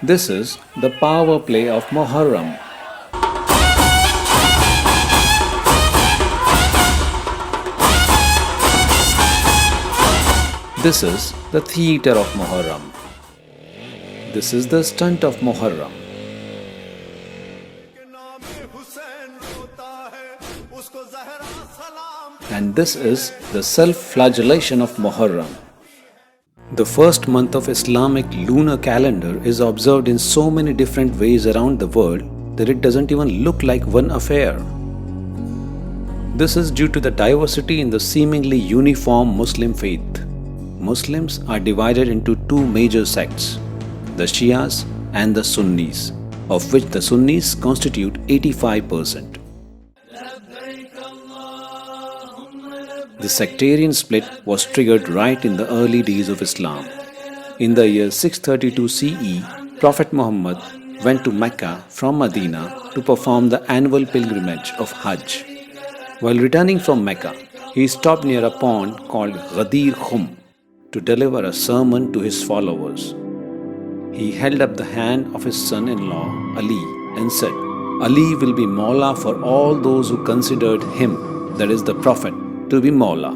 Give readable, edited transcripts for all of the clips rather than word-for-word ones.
This is the power play of Muharram. This is the theatre of Muharram. This is the stunt of Muharram. And this is the self-flagellation of Muharram. The first month of Islamic lunar calendar is observed in so many different ways around the world that it doesn't even look like one affair. This is due to the diversity in the seemingly uniform Muslim faith. Muslims are divided into two major sects, the Shias and the Sunnis, of which the Sunnis constitute 85%. The sectarian split was triggered right in the early days of Islam. In the year 632 CE, Prophet Muhammad went to Mecca from Medina to perform the annual pilgrimage of Hajj. While returning from Mecca, he stopped near a pond called Ghadir Khumm to deliver a sermon to his followers. He held up the hand of his son-in-law Ali and said, "Ali will be Mowla for all those who considered him, that is the Prophet, to be Mowla."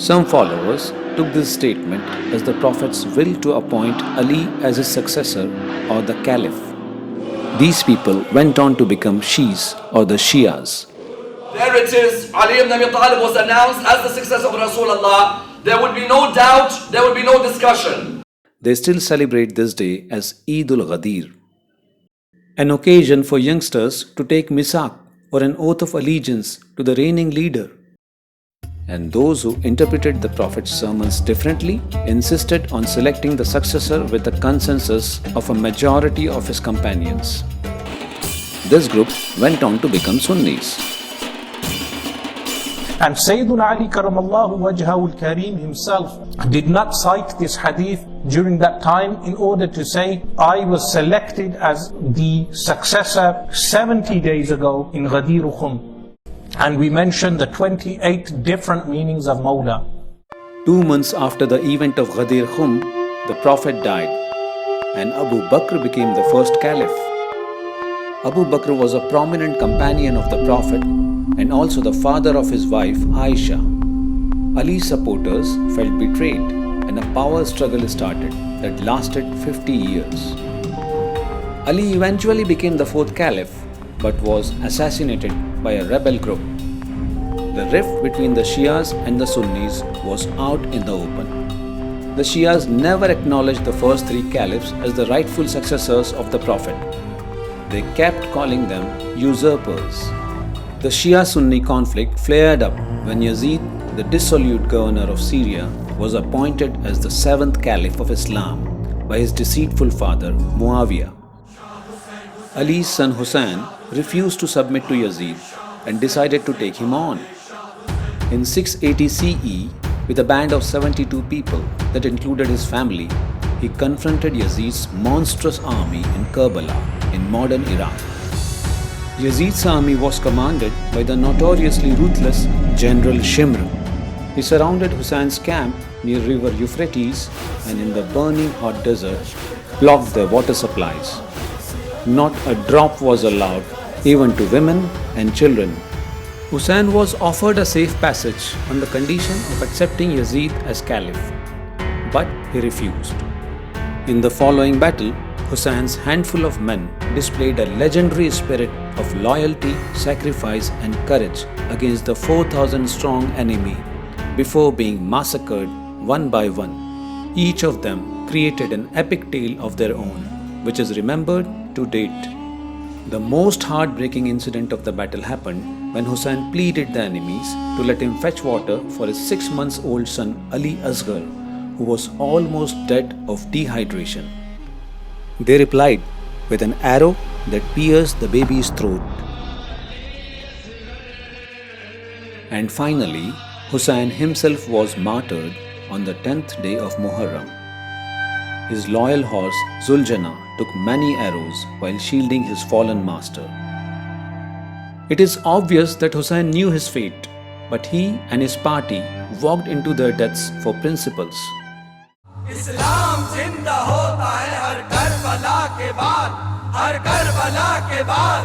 Some followers took this statement as the Prophet's will to appoint Ali as his successor or the Caliph. These people went on to become Shi'is or the Shias. There it is, Ali ibn Abi Talib was announced as the successor of Rasulullah. There would be no doubt, there would be no discussion. They still celebrate this day as Eid ul-Ghadir, an occasion for youngsters to take misak or an oath of allegiance to the reigning leader. And those who interpreted the Prophet's sermons differently insisted on selecting the successor with the consensus of a majority of his companions. This group went on to become Sunnis. And Sayyidina Ali Karamallahu Wajhahu al-Kareem himself did not cite this hadith during that time in order to say, I was selected as the successor 70 days ago in Ghadir Khumm. And we mentioned the 28 different meanings of Mowla. 2 months after the event of Ghadir Khumm, the Prophet died and Abu Bakr became the first Caliph. Abu Bakr was a prominent companion of the Prophet and also the father of his wife Aisha. Ali's supporters felt betrayed and a power struggle started that lasted 50 years. Ali eventually became the 4th Caliph but was assassinated by a rebel group. The rift between the Shias and the Sunnis was out in the open. The Shias never acknowledged the first 3 Caliphs as the rightful successors of the Prophet. They kept calling them usurpers. The Shia-Sunni conflict flared up when Yazid, the dissolute governor of Syria, was appointed as the 7th Caliph of Islam by his deceitful father Muawiya. Ali's son Hussain refused to submit to Yazid and decided to take him on. In 680 CE, with a band of 72 people that included his family, he confronted Yazid's monstrous army in Karbala in modern Iraq. Yazid's army was commanded by the notoriously ruthless General Shimr. He surrounded Hussein's camp near river Euphrates and in the burning hot desert blocked their water supplies. Not a drop was allowed, even to women and children. Hussain was offered a safe passage on the condition of accepting Yazid as Caliph, but he refused. In the following battle, Hussein's handful of men displayed a legendary spirit of loyalty, sacrifice and courage against the 4,000-strong enemy before being massacred one by one. Each of them created an epic tale of their own, which is remembered to date. The most heartbreaking incident of the battle happened when Hussain pleaded the enemies to let him fetch water for his 6-month-old son Ali Asgher, who was almost dead of dehydration. They replied with an arrow that pierced the baby's throat. And finally, Hussain himself was martyred on the 10th day of Muharram. His loyal horse Zuljana took many arrows while shielding his fallen master. It is obvious that Hussain knew his fate, but he and his party walked into their deaths for principles. इस्लाम जिंदा होता है हर Karbala के बाद, हर Karbala के बाद,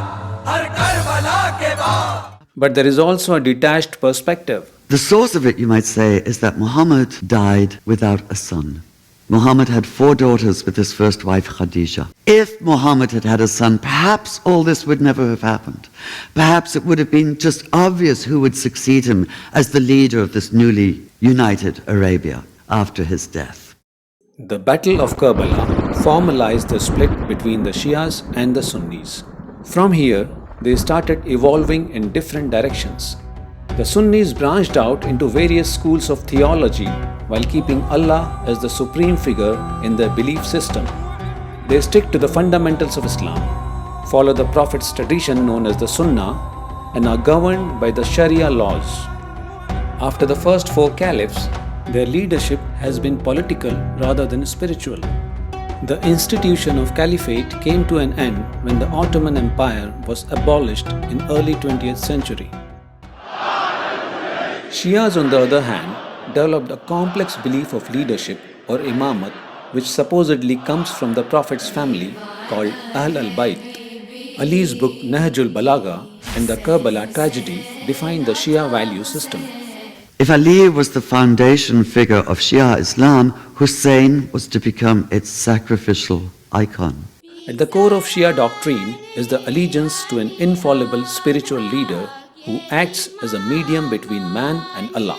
हर Karbala के बाद. But there is also a detached perspective. The source of it, you might say, is that Muhammad died without a son. Muhammad had 4 daughters with his first wife, Khadija. If Muhammad had had a son, perhaps all this would never have happened. Perhaps it would have been just obvious who would succeed him as the leader of this newly united Arabia after his death. The Battle of Karbala formalized the split between the Shias and the Sunnis. From here, they started evolving in different directions. The Sunnis branched out into various schools of theology while keeping Allah as the supreme figure in their belief system. They stick to the fundamentals of Islam, follow the Prophet's tradition known as the Sunnah, and are governed by the Sharia laws. After the first 4 caliphs, their leadership has been political rather than spiritual. The institution of caliphate came to an end when the Ottoman Empire was abolished in early 20th century. Shias, on the other hand, developed a complex belief of leadership or imamat, which supposedly comes from the Prophet's family, called Ahl al-Bayt. Ali's book Nahjul Balagha and the Karbala tragedy define the Shia value system. If Ali was the foundation figure of Shia Islam, Hussein was to become its sacrificial icon. At the core of Shia doctrine is the allegiance to an infallible spiritual leader who acts as a medium between man and Allah.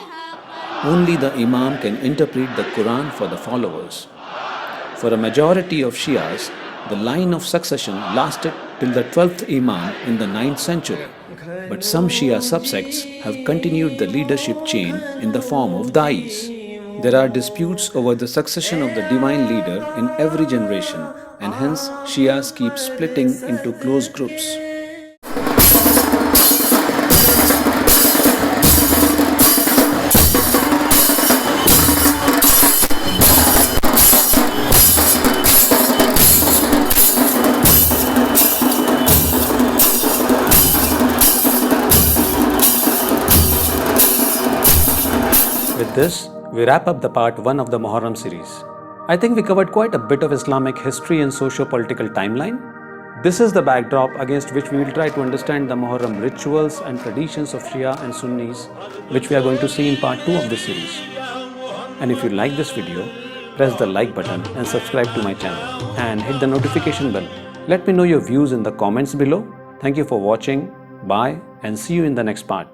Only the Imam can interpret the Quran for the followers. For a majority of Shias, the line of succession lasted till the 12th Imam in the 9th century. But some Shia subsects have continued the leadership chain in the form of da'is. There are disputes over the succession of the divine leader in every generation, and hence Shias keep splitting into close groups. With this, we wrap up the part 1 of the Muharram series. I think we covered quite a bit of Islamic history and socio-political timeline. This is the backdrop against which we will try to understand the Muharram rituals and traditions of Shia and Sunnis, which we are going to see in part 2 of this series. And if you like this video, press the like button and subscribe to my channel and hit the notification bell. Let me know your views in the comments below. Thank you for watching. Bye and see you in the next part.